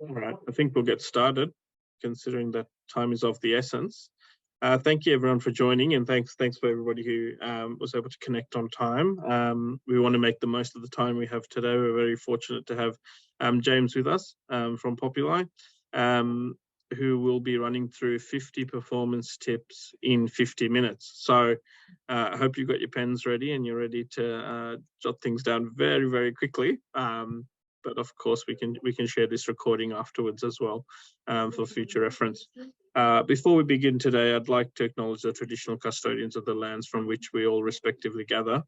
All right, I think we'll get started, considering that time is of the essence. Thank you, everyone, for joining, and thanks for everybody who was able to connect on time. We want to make the most of the time we have today. We're very fortunate to have James with us from Populi, who will be running through 50 performance tips in 50 minutes. So I hope you've got your pens ready and you're ready to jot things down very, very quickly. But of course, we can share this recording afterwards as well for future reference. Before we begin today, I'd like to acknowledge the traditional custodians of the lands from which we all respectively gather.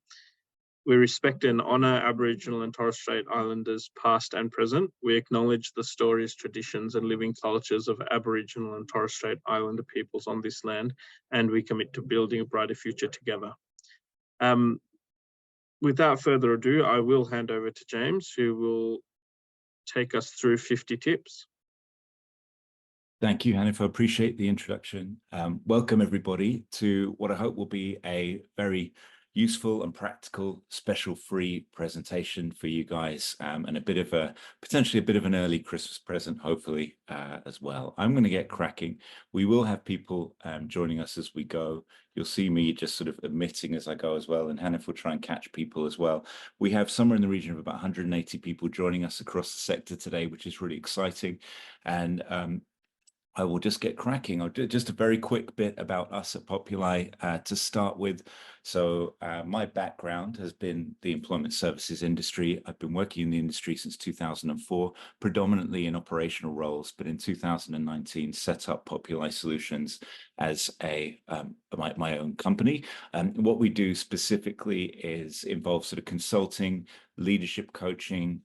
We respect and honour Aboriginal and Torres Strait Islanders past and present. We acknowledge the stories, traditions and living cultures of Aboriginal and Torres Strait Islander peoples on this land, and we commit to building a brighter future together. Without further ado, I will hand over to James, who will take us through 50 tips. Thank you, Hanif. I appreciate the introduction. Welcome, everybody, to what I hope will be a very useful and practical special free presentation for you guys, and potentially a bit of an early Christmas present, hopefully, as well. I'm going to get cracking. We will have people joining us as we go. You'll see me just sort of admitting as I go as well, and Hanif will try and catch people as well. We have somewhere in the region of about 180 people joining us across the sector today, which is really exciting. And I will just get cracking. I'll do just a very quick bit about us at Populi to start with. So my background has been the employment services industry. I've been working in the industry since 2004, predominantly in operational roles, but in 2019 set up Populi Solutions as my own company. What we do specifically is involve sort of consulting, leadership coaching,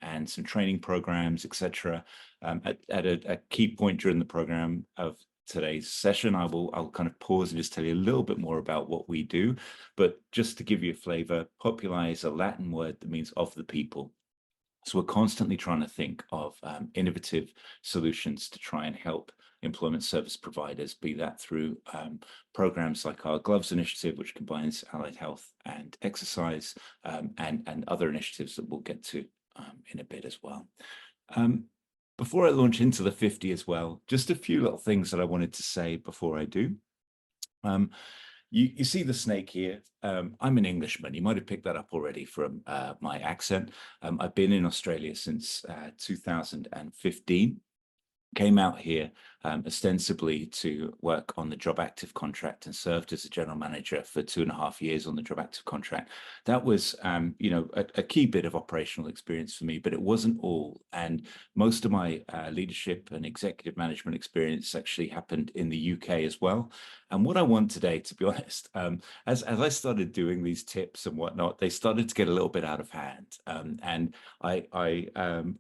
and some training programs, etc. At a key point during the program of today's session, I'll kind of pause and just tell you a little bit more about what we do. But just to give you a flavor, Populi is a Latin word that means of the people. So we're constantly trying to think of innovative solutions to try and help employment service providers, be that through programs like our Gloves initiative, which combines allied health and exercise, and other initiatives that we'll get to in a bit as well. Before I launch into the 50 as well, just a few little things that I wanted to say before I do. You see the snake here. I'm an Englishman. You might have picked that up already from my accent. I've been in Australia since 2015. Came out here ostensibly to work on the Job Active contract and served as a general manager for 2.5 years on the Job Active contract. That was, a key bit of operational experience for me, but it wasn't all. And most of my leadership and executive management experience actually happened in the UK as well. And what I want today, to be honest, as I started doing these tips and whatnot, they started to get a little bit out of hand. And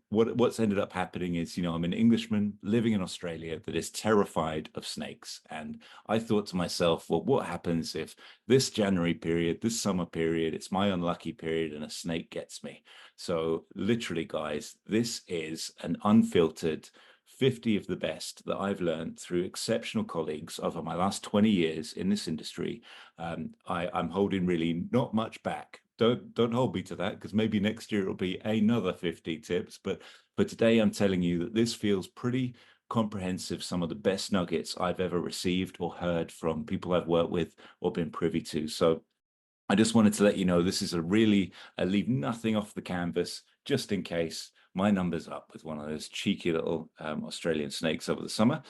what's ended up happening is, I'm an Englishman living in Australia that is terrified of snakes. And I thought to myself, well, what happens if this January period, this summer period, it's my unlucky period and a snake gets me? So literally, guys, this is an unfiltered 50 of the best that I've learned through exceptional colleagues over my last 20 years in this industry. I'm holding really not much back. Don't hold me to that, because maybe next year it'll be another 50 tips. But today I'm telling you that this feels pretty comprehensive, some of the best nuggets I've ever received or heard from people I've worked with or been privy to. So I just wanted to let you know this is I leave nothing off the canvas, just in case my number's up with one of those cheeky little Australian snakes over the summer.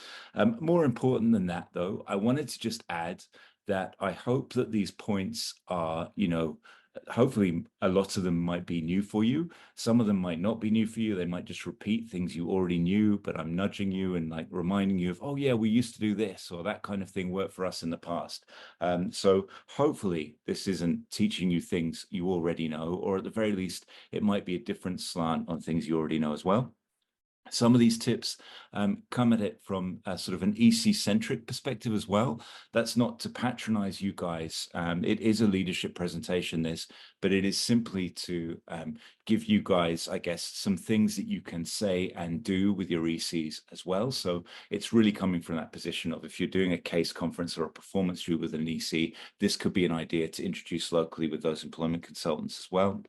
More important than that, though, I wanted to just add that I hope that these points are, hopefully a lot of them might be new for you. Some of them might not be new for you. They might just repeat things you already knew, but I'm nudging you and like reminding you of, oh yeah, we used to do this, or that kind of thing worked for us in the past. So hopefully this isn't teaching you things you already know, or at the very least, it might be a different slant on things you already know as well. Some of these tips come at it from a sort of an EC-centric perspective as well. That's not to patronize you guys. It is a leadership presentation, but it is simply to give you guys, I guess, some things that you can say and do with your ECs as well. So it's really coming from that position of, if you're doing a case conference or a performance review with an EC, this could be an idea to introduce locally with those employment consultants as well.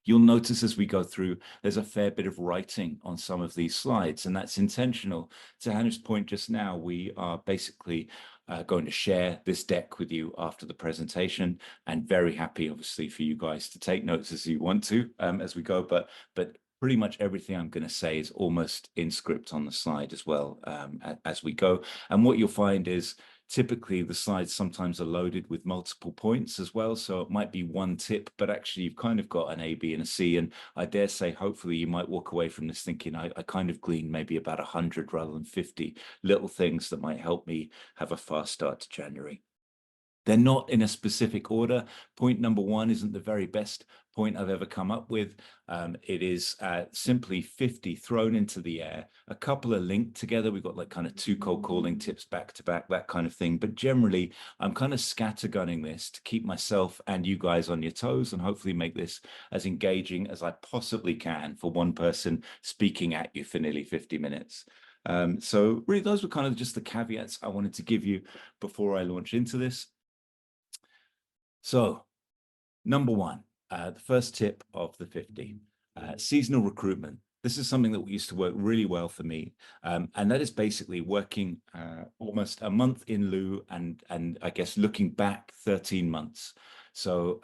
You'll notice as we go through, there's a fair bit of writing on some of these slides, and that's intentional. To Hannah's point just now, we are basically going to share this deck with you after the presentation, and very happy, obviously, for you guys to take notes as you want to as we go. But pretty much everything I'm going to say is almost in script on the slide as well as we go. And what you'll find is typically the slides sometimes are loaded with multiple points as well. So it might be one tip, but actually you've kind of got an A, B, and a C. And I dare say, hopefully you might walk away from this thinking, I kind of gleaned maybe about 100 rather than 50 little things that might help me have a fast start to January. They're not in a specific order. Point number one isn't the very best point I've ever come up with. It is simply 50 thrown into the air. A couple are linked together. We've got like kind of 2 cold calling tips back to back, that kind of thing. But generally, I'm kind of scattergunning this to keep myself and you guys on your toes and hopefully make this as engaging as I possibly can for one person speaking at you for nearly 50 minutes. So really, those were kind of just the caveats I wanted to give you before I launch into this. So, number one, the first tip of the 50, seasonal recruitment. This is something that we used to work really well for me, and that is basically working almost a month in lieu and I guess looking back 13 months. So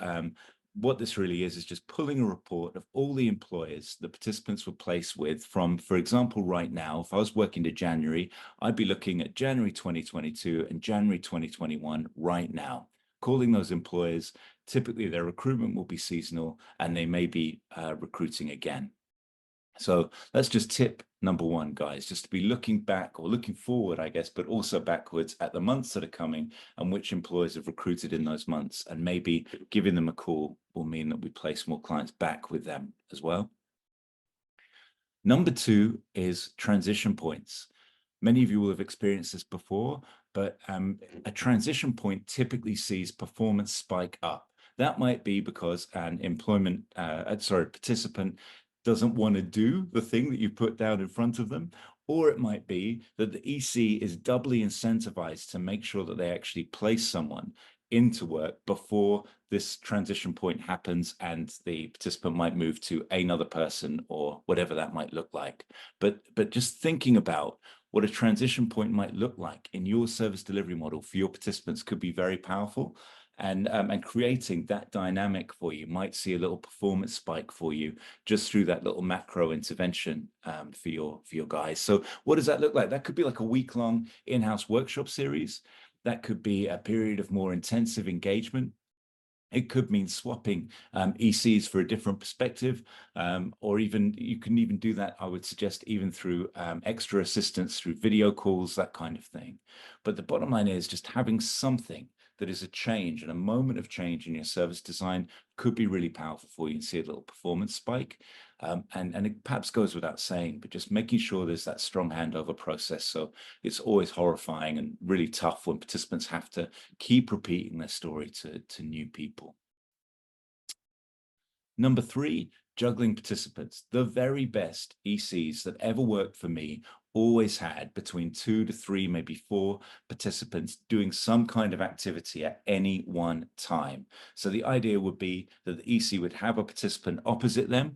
what this really is just pulling a report of all the employers the participants were placed with from, for example, right now, if I was working to January, I'd be looking at January 2022 and January 2021 right now. Calling those employers, typically their recruitment will be seasonal and they may be recruiting again. So that's just tip number one, guys, just to be looking back or looking forward, I guess, but also backwards at the months that are coming and which employers have recruited in those months, and maybe giving them a call will mean that we place more clients back with them as well. Number two is transition points. Many of you will have experienced this before, but a transition point typically sees performance spike up. That might be because an participant doesn't want to do the thing that you put down in front of them, or it might be that the EC is doubly incentivized to make sure that they actually place someone into work before this transition point happens and the participant might move to another person or whatever that might look like. But just thinking about what a transition point might look like in your service delivery model for your participants could be very powerful. And creating that dynamic for you might see a little performance spike for you just through that little macro intervention for your guys. So what does that look like? That could be like a week-long in-house workshop series. That could be a period of more intensive engagement. It could mean swapping ECs for a different perspective, or even you can even do that, I would suggest, even through extra assistance through video calls, that kind of thing. But the bottom line is just having something that is a change and a moment of change in your service design could be really powerful for you and see a little performance spike. And it perhaps goes without saying, but just making sure there's that strong handover process. So it's always horrifying and really tough when participants have to keep repeating their story to new people. Number three, juggling participants. The very best ECs that ever worked for me always had between 2 to 3, maybe 4 participants doing some kind of activity at any one time. So the idea would be that the EC would have a participant opposite them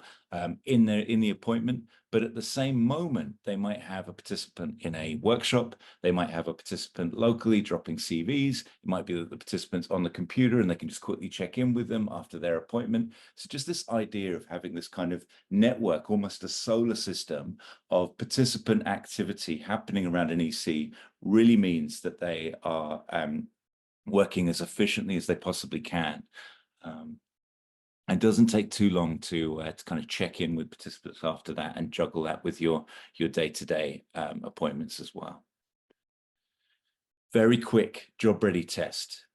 in the appointment, but at the same moment, they might have a participant in a workshop. They might have a participant locally dropping CVs. It might be that the participant's on the computer and they can just quickly check in with them after their appointment. So just this idea of having this kind of network, almost a solar system of participant activity happening around an EC really means that they are working as efficiently as they possibly can. It doesn't take too long to kind of check in with participants after that and juggle that with your day-to-day appointments as well. Very quick job ready test,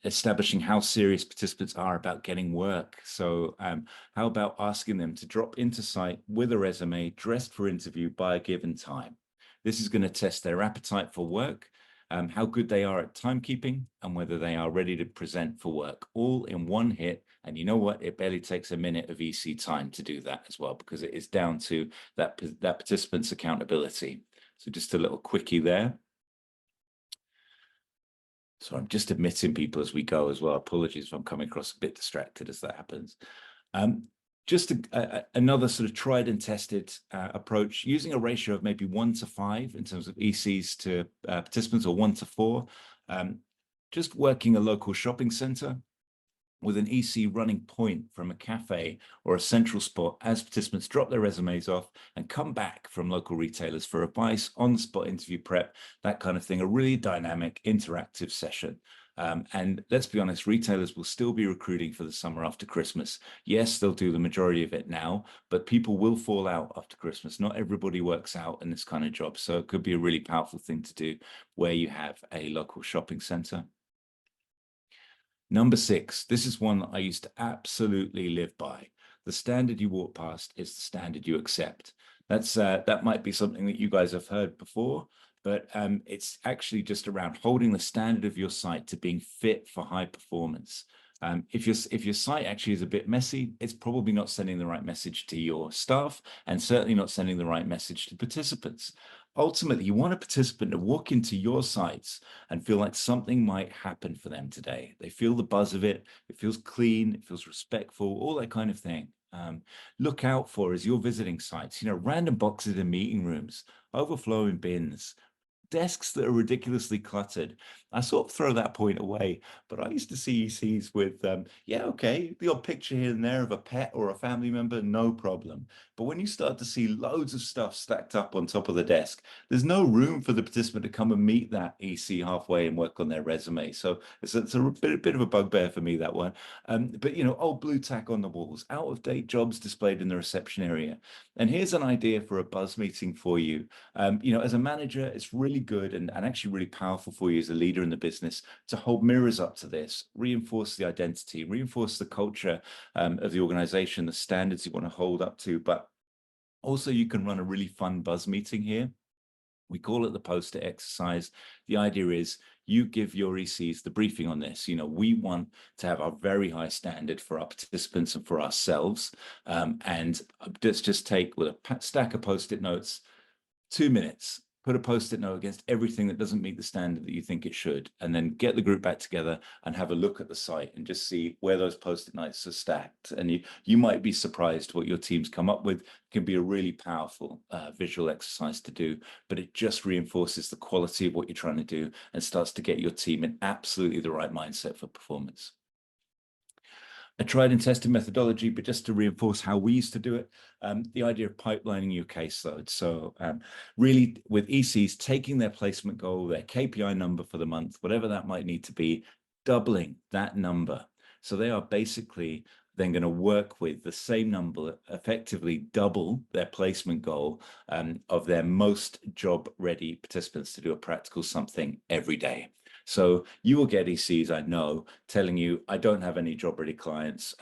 establishing how serious participants are about getting work. So how about asking them to drop into site with a resume dressed for interview by a given time? This is going to test their appetite for work, how good they are at timekeeping, and whether they are ready to present for work, all in one hit. And you know what? It barely takes a minute of EC time to do that as well, because it is down to that participant's accountability. So just a little quickie there. So I'm just admitting people as we go as well. Apologies if I'm coming across a bit distracted as that happens. just another sort of tried and tested approach, using a ratio of maybe 1 to 5 in terms of ECs to participants, or 1 to 4. Just working a local shopping center with an EC running point from a cafe or a central spot as participants drop their resumes off and come back from local retailers for advice, on-the-spot interview prep, that kind of thing. A really dynamic, interactive session. And let's be honest, retailers will still be recruiting for the summer after Christmas. Yes, they'll do the majority of it now, but people will fall out after Christmas. Not everybody works out in this kind of job. So it could be a really powerful thing to do where you have a local shopping center. Number 6, this is one that I used to absolutely live by. The standard you walk past is the standard you accept. That might be something that you guys have heard before, but it's actually just around holding the standard of your site to being fit for high performance. If your site actually is a bit messy, it's probably not sending the right message to your staff, and certainly not sending the right message to participants. Ultimately, you want a participant to walk into your sites and feel like something might happen for them today. They feel the buzz of it. It feels clean. It feels respectful, all that kind of thing. Look out for, as you're visiting sites, random boxes in meeting rooms, overflowing bins, desks that are ridiculously cluttered. I sort of throw that point away, but I used to see ECs with, yeah, okay, the odd picture here and there of a pet or a family member, no problem. But when you start to see loads of stuff stacked up on top of the desk, there's no room for the participant to come and meet that EC halfway and work on their resume. So it's a bit of a bugbear for me, that one. But, old blue tack on the walls, out-of-date jobs displayed in the reception area. And here's an idea for a buzz meeting for you. As a manager, it's really good and actually really powerful for you as a leader in the business to hold mirrors up to this, reinforce the identity, reinforce the culture of the organization, the standards you want to hold up to. But also you can run a really fun buzz meeting here. We call it the poster exercise. The idea is you give your ECs the briefing on this. We want to have a very high standard for our participants and for ourselves. And let's just take, with a stack of Post-it notes, 2 minutes, put a Post-it note against everything that doesn't meet the standard that you think it should, and then get the group back together and have a look at the site and just see where those Post-it notes are stacked. And you might be surprised what your teams come up with. It can be a really powerful visual exercise to do, but it just reinforces the quality of what you're trying to do and starts to get your team in absolutely the right mindset for performance. A tried and tested methodology, but just to reinforce how we used to do it, the idea of pipelining your caseload. So really with ECs, taking their placement goal, their KPI number for the month, whatever that might need to be, doubling that number. So they are basically then going to work with the same number, effectively double their placement goal of their most job-ready participants to do a practical something every day. So you will get ECs, I know, telling you, I don't have any job-ready clients.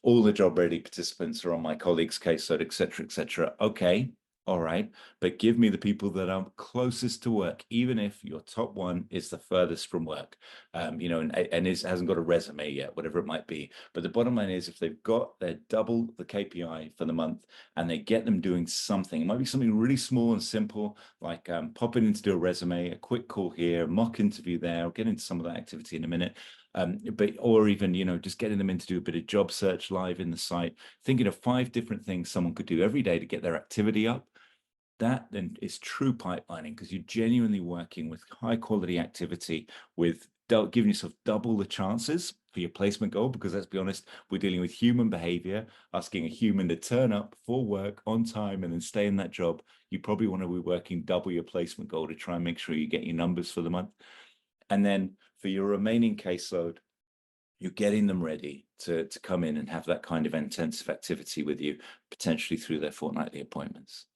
All the job-ready participants are on my colleague's caseload, et cetera, et cetera. Okay, all right, but give me the people that are closest to work, even if your top one is the furthest from work, and hasn't got a resume yet, whatever it might be. But the bottom line is, if they've got their double the KPI for the month and they get them doing something, it might be something really small and simple, like popping in to do a resume, a quick call here, mock interview there. I'll get into some of that activity in a minute. Or even, just getting them in to do a bit of job search live in the site, thinking of 5 different things someone could do every day to get their activity up. That then is true pipelining, because you're genuinely working with high quality activity, with giving yourself double the chances for your placement goal, because let's be honest, we're dealing with human behavior, asking a human to turn up for work on time and then stay in that job. You probably want to be working double your placement goal to try and make sure you get your numbers for the month. And then for your remaining caseload, you're getting them ready to come in and have that kind of intensive activity with you, potentially through their fortnightly appointments.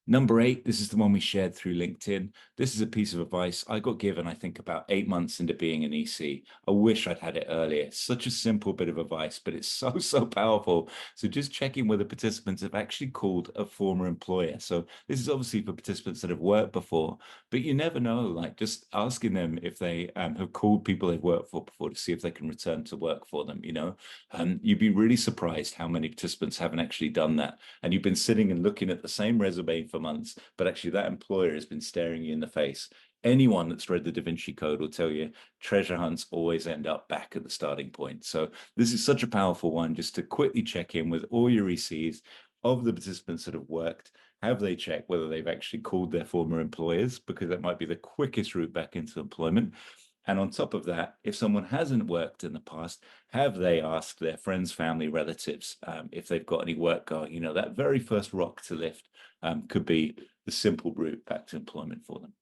Number 8, this is the one we shared through LinkedIn. This is a piece of advice I got given, I think, about 8 months into being an EC. I wish I'd had it earlier. Such a simple bit of advice, but it's so powerful. So just checking whether participants have actually called a former employer. So this is obviously for participants that have worked before, but you never know, like just asking them if they have called people they've worked for before to see if they can return to work for them, You'd be really surprised how many participants haven't actually done that. And you've been sitting and looking at the same resume for months, but actually that employer has been staring you in the face. anyone that's read the Da Vinci Code will tell you treasure hunts always end up back at the starting point. So this is such a powerful one, just to quickly check in with all your ECs of the participants that have worked. Have they checked whether they've actually called their former employers, because that might be the quickest route back into employment. And on top of that, if someone hasn't worked in the past, have they asked their friends, family, relatives if they've got any work going? You know, that very first rock to lift could be the simple route back to employment for them.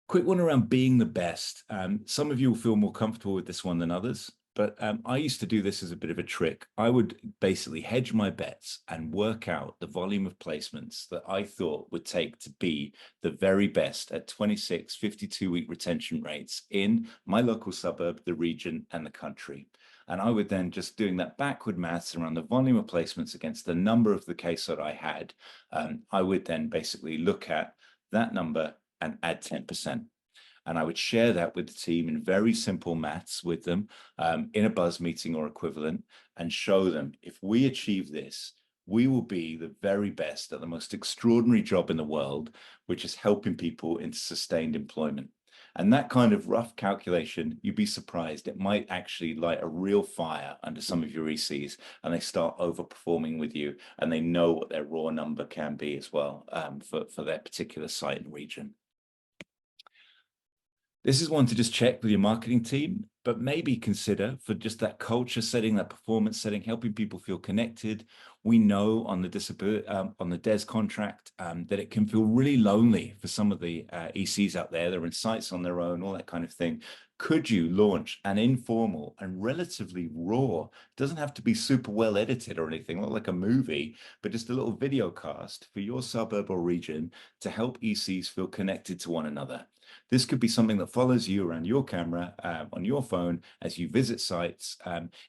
Quick one around being the best. Some of you will feel more comfortable with this one than others, but I used to do this as a bit of a trick. I would basically hedge my bets and work out the volume of placements that I thought would take to be the very best at 26, 52-week retention rates in my local suburb, the region, and the country. And I would then, just doing that backward maths around the volume of placements against the number of the case that I had, I would then basically look at that number and add 10%. And I would share that with the team in very simple maths with them in a buzz meeting or equivalent, and show them, if we achieve this, we will be the very best at the most extraordinary job in the world, which is helping people into sustained employment. And that kind of rough calculation, you'd be surprised, it might actually light a real fire under some of your ECs, and they start overperforming with you, and they know what their raw number can be as well for their particular site and region. This is one to just check with your marketing team, but maybe consider for just that culture setting, that performance setting, helping people feel connected. We know on the DES contract that it can feel really lonely for some of the ECs out there. They're in sites on their own, all that kind of thing. Could you launch an informal and relatively raw, doesn't have to be super well edited or anything, not like a movie, but just a little video cast for your suburb or region to help ECs feel connected to one another? This could be something that follows you around your camera on your phone as you visit sites.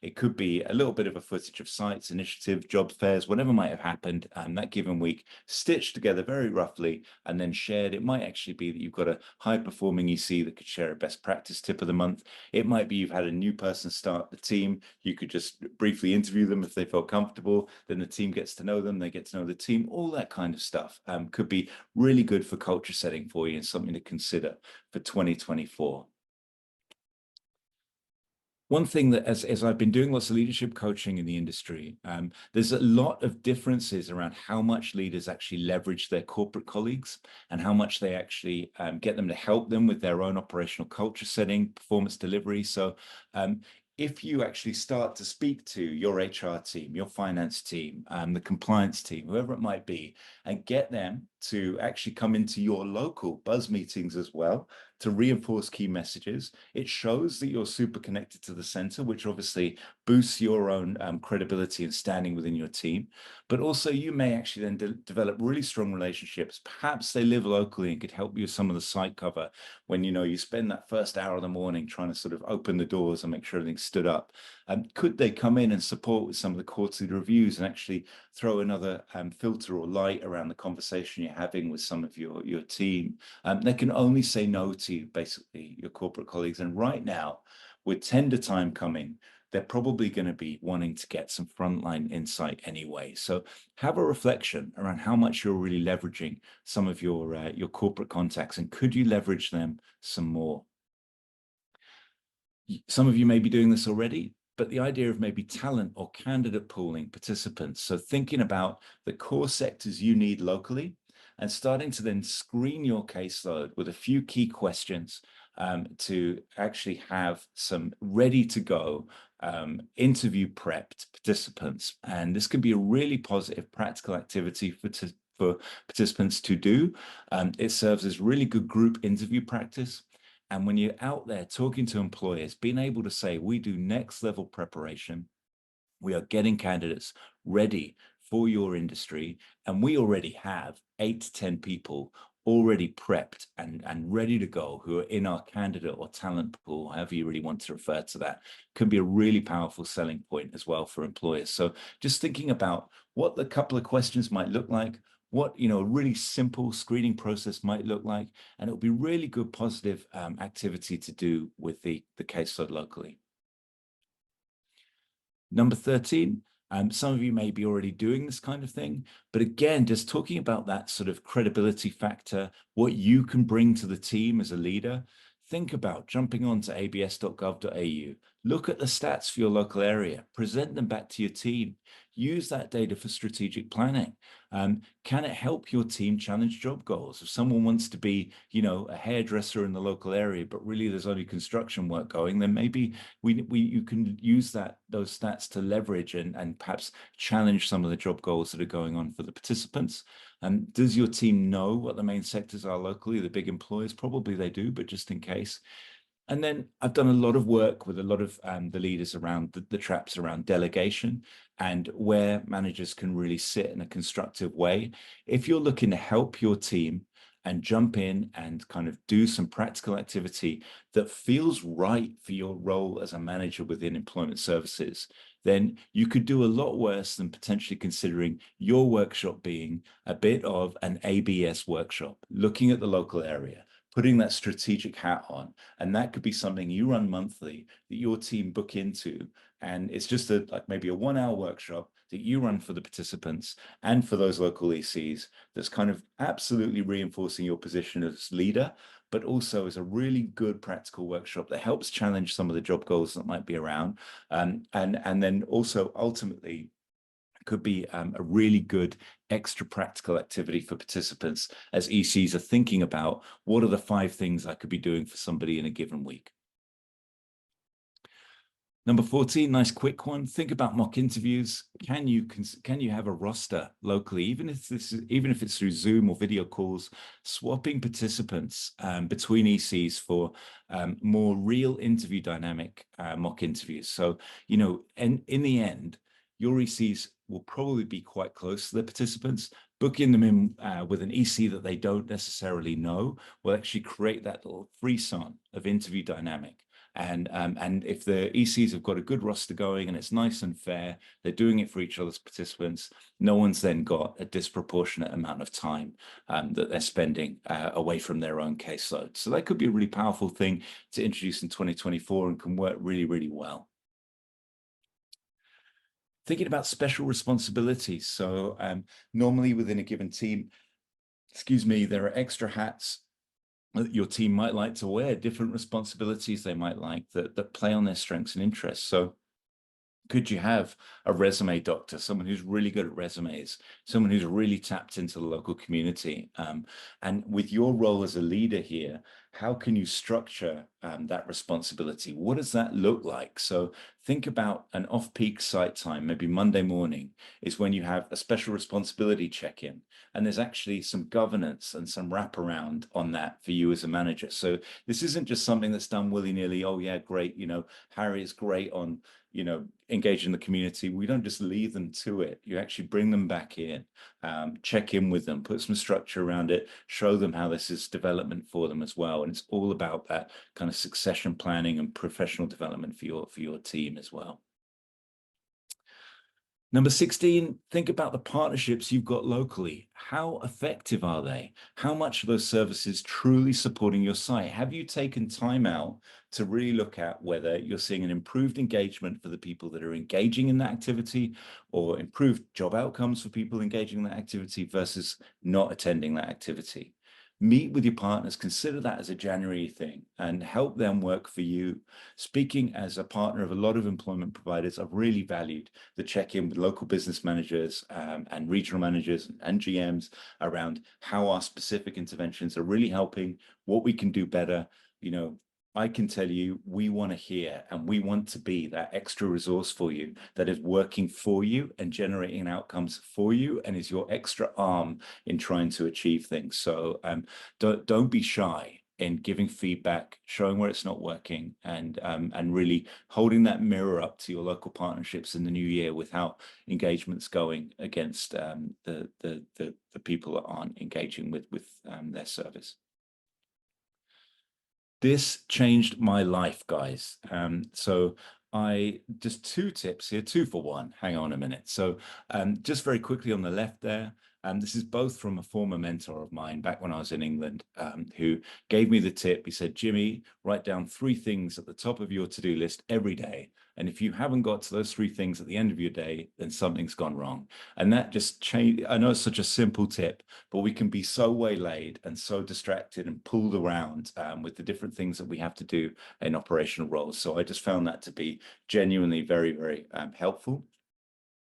It could be a little bit of a footage of sites, initiatives, job fairs, whatever might have happened that given week, stitched together very roughly and then shared. It might actually be that you've got a high-performing EC that could share a best practice tip of the month. It might be you've had a new person start the team. You could just briefly interview them if they felt comfortable. Then the team gets to know them. They get to know the team. All that kind of stuff could be really good for culture setting for you and something to consider for 2024. One thing that, as I've been doing lots of leadership coaching in the industry, there's a lot of differences around how much leaders actually leverage their corporate colleagues and how much they actually get them to help them with their own operational culture setting, performance delivery. So if you actually start to speak to your HR team, your finance team, the compliance team, whoever it might be, and get them to actually come into your local buzz meetings as well to reinforce key messages, it shows that you're super connected to the center, which obviously boosts your own credibility and standing within your team. But also you may actually then develop really strong relationships. Perhaps they live locally and could help you with some of the site cover when, you know, you spend that first hour of the morning trying to sort of open the doors and make sure everything's stood up. Could they come in and support with some of the quarterly reviews and actually throw another filter or light around the conversation you're having with some of your team? They can only say no to basically your corporate colleagues. And right now, with tender time coming, they're probably going to be wanting to get some frontline insight anyway. So have a reflection around how much you're really leveraging some of your corporate contacts, and could you leverage them some more? Some of you may be doing this already, but the idea of maybe talent or candidate pooling participants. So thinking about the core sectors you need locally and starting to then screen your caseload with a few key questions to actually have some ready to go interview prepped participants. And this can be a really positive practical activity for participants to do. It serves as really good group interview practice. And when you're out there talking to employers, being able to say, we do next level preparation, we are getting candidates ready for your industry, and we already have 8 to 10 people already prepped and ready to go who are in our candidate or talent pool, however you really want to refer to that, can be a really powerful selling point as well for employers. So just thinking about what the couple of questions might look like, what, you know, a really simple screening process might look like, and it'll be really good positive activity to do with the caseload locally. Number 13, Some of you may be already doing this kind of thing, but again, just talking about that sort of credibility factor, what you can bring to the team as a leader. Think about jumping onto abs.gov.au, look at the stats for your local area, present them back to your team, use that data for strategic planning. Can it help your team challenge job goals? If someone wants to be, a hairdresser in the local area, but really there's only construction work going, then maybe you can use those stats to leverage and perhaps challenge some of the job goals that are going on for the participants. Does your team know what the main sectors are locally, the big employers? Probably they do, but just in case. And then I've done a lot of work with a lot of the leaders around the traps around delegation and where managers can really sit in a constructive way. If you're looking to help your team and jump in and kind of do some practical activity that feels right for your role as a manager within employment services, then you could do a lot worse than potentially considering your workshop being a bit of an ABS workshop, looking at the local area, putting that strategic hat on. And that could be something you run monthly that your team book into. And it's just maybe a 1 hour workshop that you run for the participants and for those local ECs that's kind of absolutely reinforcing your position as leader, but also as a really good practical workshop that helps challenge some of the job goals that might be around. And then also ultimately could be a really good extra practical activity for participants as ECs are thinking about what are the 5 things I could be doing for somebody in a given week. Number 14, nice quick one. Think about mock interviews. Can you have a roster locally, even if it's through Zoom or video calls, swapping participants between ECs for more real interview dynamic mock interviews. So, and in the end, your ECs will probably be quite close to the participants. Booking them in with an EC that they don't necessarily know will actually create that little frisson of interview dynamic. And if the ECs have got a good roster going and it's nice and fair, they're doing it for each other's participants, no one's then got a disproportionate amount of time that they're spending away from their own caseload. So that could be a really powerful thing to introduce in 2024 and can work really, really well. Thinking about special responsibilities. So normally within a given team, there are extra hats that your team might like to wear, different responsibilities they might like that play on their strengths and interests. So could you have a resume doctor, someone who's really good at resumes, someone who's really tapped into the local community? And with your role as a leader here, how can you structure that responsibility? What does that look like? So think about an off-peak site time, maybe Monday morning is when you have a special responsibility check-in. And there's actually some governance and some wraparound on that for you as a manager. So this isn't just something that's done willy-nilly. Oh yeah, great. Harry is great on, engaging the community. We don't just leave them to it. You actually bring them back in, check in with them, put some structure around it, show them how this is development for them as well. And it's all about that kind of succession planning and professional development for your team as well. Number 16, think about the partnerships you've got locally. How effective are they? How much are those services truly supporting your site? Have you taken time out to really look at whether you're seeing an improved engagement for the people that are engaging in that activity, or improved job outcomes for people engaging in that activity versus not attending that activity? Meet with your partners, consider that as a January thing and help them work for you. Speaking as a partner of a lot of employment providers, I've really valued the check-in with local business managers and regional managers and GMs around how our specific interventions are really helping, what we can do better. I can tell you, we want to hear and we want to be that extra resource for you that is working for you and generating outcomes for you and is your extra arm in trying to achieve things. So don't be shy in giving feedback, showing where it's not working, and really holding that mirror up to your local partnerships in the new year with how engagement's going against the people that aren't engaging with their service. This changed my life, guys. So just 2 tips here, 2 for 1. Hang on a minute. So just very quickly on the left there, This is both from a former mentor of mine back when I was in England, who gave me the tip. He said, Jimmy, write down 3 things at the top of your to-do list every day. And if you haven't got to those 3 things at the end of your day, then something's gone wrong. And that just changed. I know it's such a simple tip, but we can be so waylaid and so distracted and pulled around with the different things that we have to do in operational roles. So I just found that to be genuinely very, very helpful.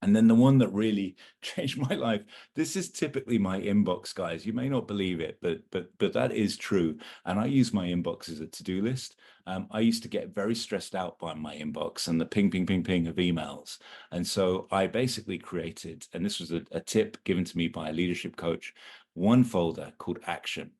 And then the one that really changed my life, this is typically my inbox, guys. You may not believe it, but that is true. And I use my inbox as a to-do list. I used to get very stressed out by my inbox and the ping, ping, ping, ping of emails. And so I basically created, and this was a tip given to me by a leadership coach, one folder called action.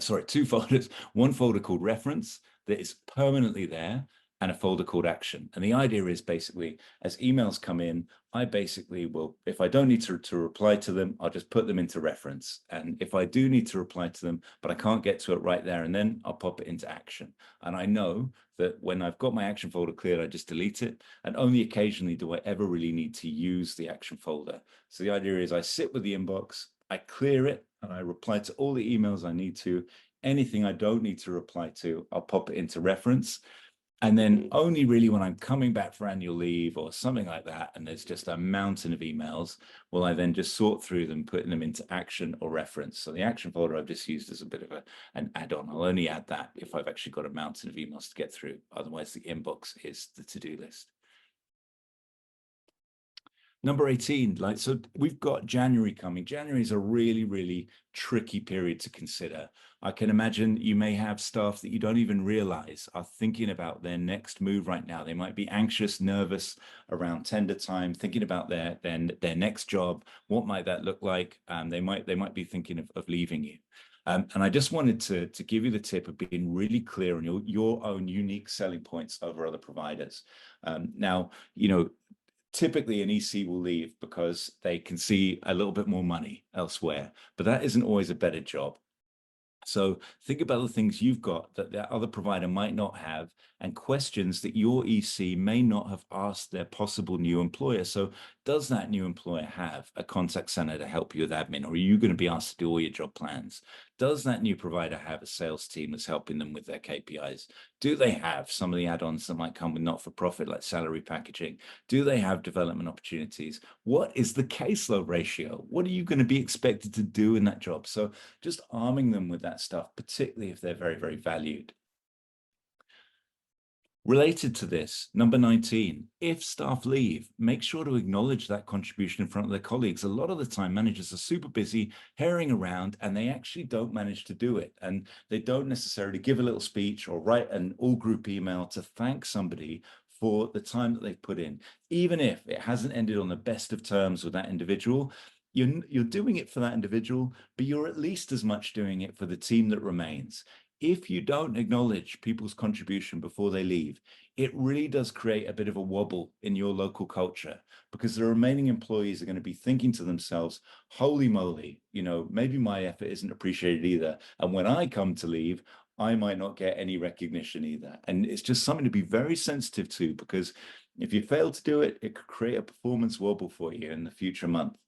Sorry, 2 folders, one folder called reference that is permanently there, and a folder called action. And the idea is basically, as emails come in, I basically will, if I don't need to reply to them, I'll just put them into reference. And if I do need to reply to them, but I can't get to it right there and then, I'll pop it into action. And I know that when I've got my action folder cleared, I just delete it. And only occasionally do I ever really need to use the action folder. So the idea is I sit with the inbox, I clear it, and I reply to all the emails I need to. Anything I don't need to reply to, I'll pop it into reference. And then only really when I'm coming back for annual leave or something like that, and there's just a mountain of emails, will I then just sort through them, putting them into action or reference. So the action folder I've just used as a bit of an add-on. I'll only add that if I've actually got a mountain of emails to get through. Otherwise, the inbox is the to-do list. Number 18, so we've got January coming. January is a really, really tricky period to consider. I can imagine you may have staff that you don't even realize are thinking about their next move right now. They might be anxious, nervous around tender time, thinking about their next job. What might that look like? They might be thinking of leaving you. And I just wanted to give you the tip of being really clear on your own unique selling points over other providers. Now, typically an EC will leave because they can see a little bit more money elsewhere, but that isn't always a better job. So think about the things you've got that the other provider might not have, and questions that your EC may not have asked their possible new employer. So does that new employer have a contact center to help you with admin, or are you going to be asked to do all your job plans? Does that new provider have a sales team that's helping them with their KPIs? Do they have some of the add-ons that might come with not-for-profit, like salary packaging? Do they have development opportunities? What is the caseload ratio? What are you going to be expected to do in that job? So just arming them with that stuff, particularly if they're very, very valued. Related to this, number 19, if staff leave, make sure to acknowledge that contribution in front of their colleagues. A lot of the time, managers are super busy herring around and they actually don't manage to do it. And they don't necessarily give a little speech or write an all-group email to thank somebody for the time that they've put in. Even if it hasn't ended on the best of terms with that individual, you're doing it for that individual, but you're at least as much doing it for the team that remains. If you don't acknowledge people's contribution before they leave, it really does create a bit of a wobble in your local culture, because the remaining employees are going to be thinking to themselves, holy moly, maybe my effort isn't appreciated either. And when I come to leave, I might not get any recognition either. And it's just something to be very sensitive to, because if you fail to do it, it could create a performance wobble for you in the future month.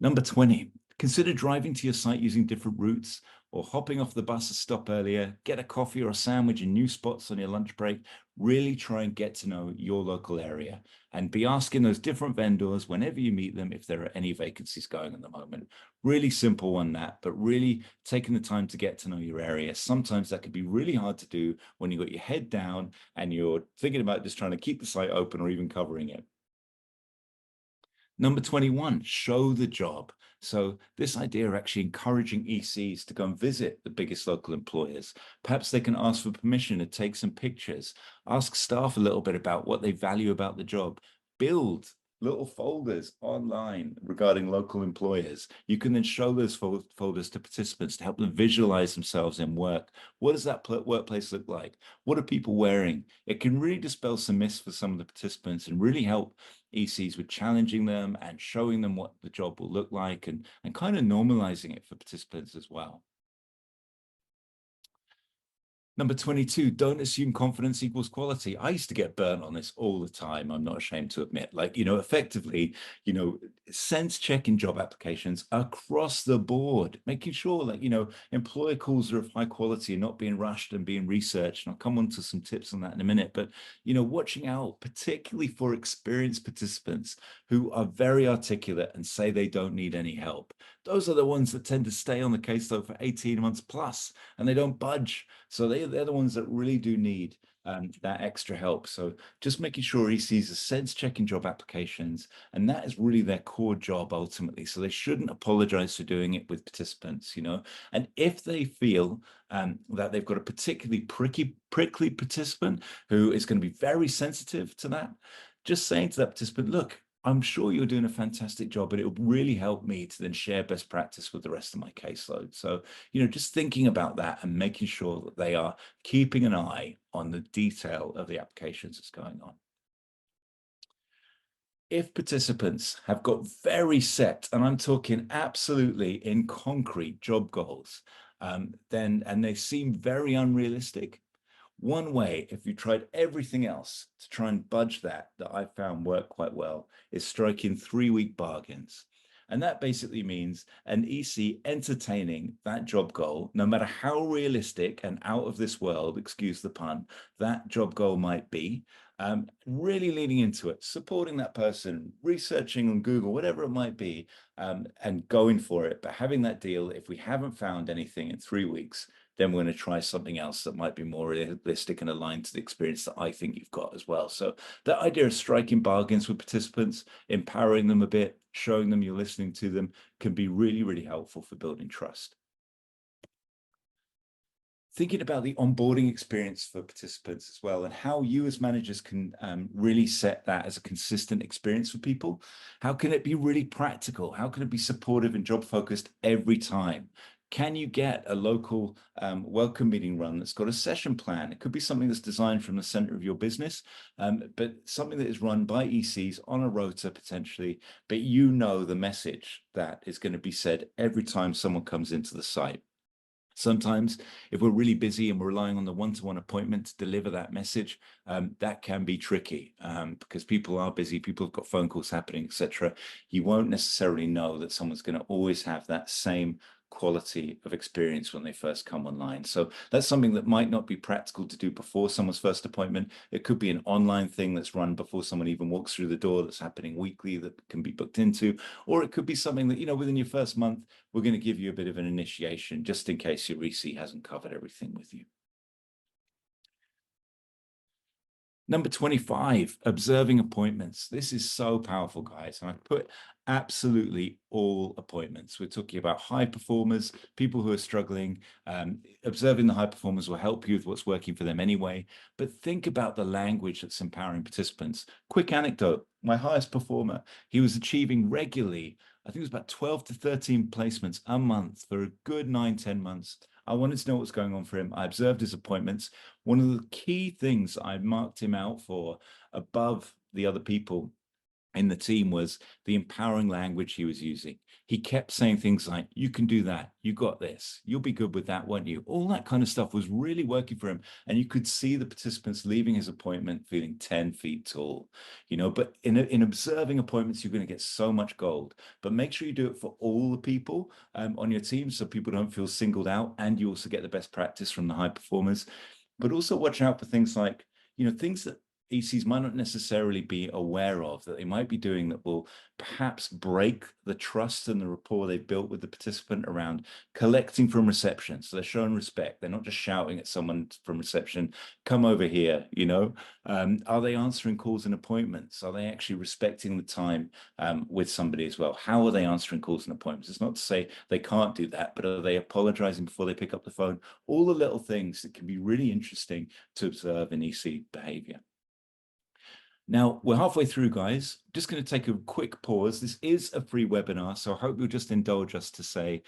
Number 20, consider driving to your site using different routes, or hopping off the bus a stop earlier. Get a coffee or a sandwich in new spots on your lunch break. Really try and get to know your local area, and be asking those different vendors whenever you meet them if there are any vacancies going at the moment. Really simple one, that, but really taking the time to get to know your area. Sometimes that can be really hard to do when you've got your head down and you're thinking about just trying to keep the site open or even covering it. Number 21, show the job. So this idea of actually encouraging ECs to go and visit the biggest local employers. Perhaps they can ask for permission to take some pictures, ask staff a little bit about what they value about the job, build little folders online regarding local employers. You can then show those folders to participants to help them visualize themselves in work. What does that workplace look like? What are people wearing? It can really dispel some myths for some of the participants and really help ECs with challenging them and showing them what the job will look like, and kind of normalizing it for participants as well. Number 22, don't assume confidence equals quality. I used to get burnt on this all the time. I'm not ashamed to admit, effectively, sense checking job applications across the board, making sure that, employer calls are of high quality and not being rushed and being researched. And I'll come on to some tips on that in a minute, but, watching out particularly for experienced participants who are very articulate and say they don't need any help. Those are the ones that tend to stay on the case though for 18 months plus, and they don't budge. So they're the ones that really do need that extra help. So just making sure ECs are sense checking job applications, and that is really their core job ultimately. So they shouldn't apologize for doing it with participants, and if they feel that they've got a particularly prickly participant who is going to be very sensitive to that, just saying to that participant, look, I'm sure you're doing a fantastic job, but it will really help me to then share best practice with the rest of my caseload. So, just thinking about that and making sure that they are keeping an eye on the detail of the applications that's going on. If participants have got very set, and I'm talking absolutely in concrete job goals, and they seem very unrealistic, one way, if you tried everything else to try and budge that I found work quite well, is striking 3-week bargains. And that basically means an EC entertaining that job goal, no matter how realistic and out of this world, excuse the pun, that job goal might be, really leaning into it, supporting that person, researching on Google, whatever it might be, and going for it. But having that deal, if we haven't found anything in 3 weeks, then we're going to try something else that might be more realistic and aligned to the experience that I think you've got as well. So that idea of striking bargains with participants, empowering them a bit, showing them you're listening to them, can be really, really helpful for building trust. Thinking about the onboarding experience for participants as well, and how you as managers can really set that as a consistent experience for people. How can it be really practical? How can it be supportive and job focused every time? Can you get a local welcome meeting run that's got a session plan? It could be something that's designed from the center of your business, but something that is run by ECs on a rota potentially, but the message that is going to be said every time someone comes into the site. Sometimes if we're really busy and we're relying on the one-to-one appointment to deliver that message, that can be tricky because people are busy, people have got phone calls happening, etc. You won't necessarily know that someone's going to always have that same quality of experience when they first come online. So that's something that might not be practical to do before someone's first appointment. It could be an online thing that's run before someone even walks through the door, that's happening weekly, that can be booked into, or it could be something that, within your first month, we're going to give you a bit of an initiation just in case your EC hasn't covered everything with you. Number 25, observing appointments. This is so powerful, guys. And I put absolutely all appointments. We're talking about high performers, people who are struggling. Observing the high performers will help you with what's working for them anyway. But think about the language that's empowering participants. Quick anecdote, my highest performer, he was achieving regularly, I think it was about 12 to 13 placements a month for a good 9-10 months. I wanted to know what's going on for him. I observed his appointments. One of the key things I marked him out for above the other people in the team was the empowering language he was using. He kept saying things like, you can do that, you got this, you'll be good with that, won't you? All that kind of stuff was really working for him. And you could see the participants leaving his appointment feeling 10 feet tall, but in observing appointments, you're going to get so much gold. But make sure you do it for all the people on your team so people don't feel singled out, and you also get the best practice from the high performers. But also watch out for things like, things that ECs might not necessarily be aware of, that they might be doing that will perhaps break the trust and the rapport they've built with the participant around collecting from reception. So they're showing respect. They're not just shouting at someone from reception, come over here, Are they answering calls and appointments? Are they actually respecting the time with somebody as well? How are they answering calls and appointments? It's not to say they can't do that, but are they apologizing before they pick up the phone? All the little things that can be really interesting to observe in EC behavior. Now, we're halfway through, guys. Just going to take a quick pause. This is a free webinar, so I hope you'll just indulge us to say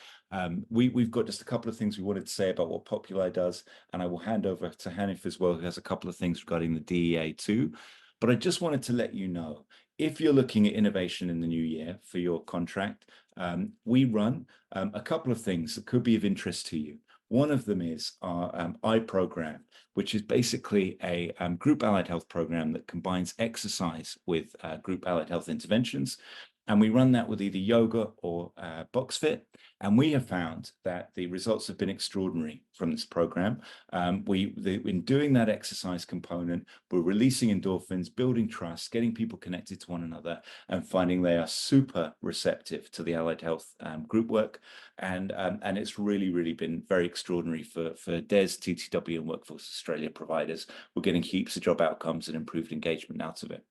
we've got just a couple of things we wanted to say about what Populi does, and I will hand over to Hanif as well, who has a couple of things regarding the DEA too. But I just wanted to let you know, if you're looking at innovation in the new year for your contract, we run a couple of things that could be of interest to you. One of them is our iProgram, which is basically a group allied health program that combines exercise with group allied health interventions. And we run that with either yoga or box fit. And we have found that the results have been extraordinary from this program. In doing that exercise component, we're releasing endorphins, building trust, getting people connected to one another, and finding they are super receptive to the allied health group work. And it's really, really been very extraordinary for DES, TTW, and Workforce Australia providers. We're getting heaps of job outcomes and improved engagement out of it.